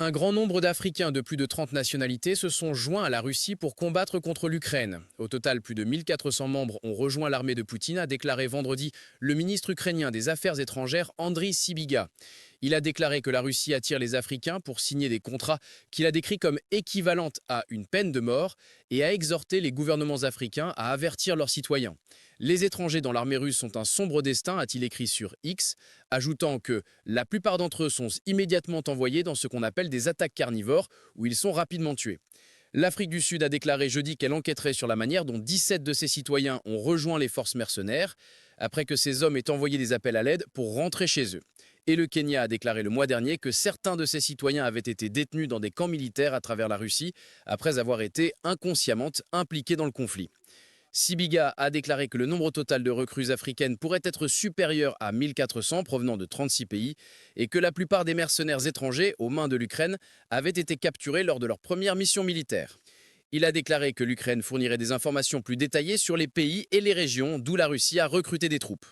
Un grand nombre d'Africains de plus de 30 nationalités se sont joints à la Russie pour combattre contre l'Ukraine. Au total, plus de 1400 membres ont rejoint l'armée de Poutine, a déclaré vendredi le ministre ukrainien des Affaires étrangères Andriy Sybiga. Il a déclaré que la Russie attire les Africains pour signer des contrats qu'il a décrits comme équivalentes à une peine de mort et a exhorté les gouvernements africains à avertir leurs citoyens. Les étrangers dans l'armée russe ont un sombre destin, a-t-il écrit sur X, ajoutant que la plupart d'entre eux sont immédiatement envoyés dans ce qu'on appelle des attaques carnivores, où ils sont rapidement tués. L'Afrique du Sud a déclaré jeudi qu'elle enquêterait sur la manière dont 17 de ses citoyens ont rejoint les forces mercenaires, après que ces hommes aient envoyé des appels à l'aide pour rentrer chez eux. Et le Kenya a déclaré le mois dernier que certains de ses citoyens avaient été détenus dans des camps militaires à travers la Russie, après avoir été inconsciemment impliqués dans le conflit. Sybiga a déclaré que le nombre total de recrues africaines pourrait être supérieur à 1400 provenant de 36 pays et que la plupart des mercenaires étrangers aux mains de l'Ukraine avaient été capturés lors de leur première mission militaire. Il a déclaré que l'Ukraine fournirait des informations plus détaillées sur les pays et les régions d'où la Russie a recruté des troupes.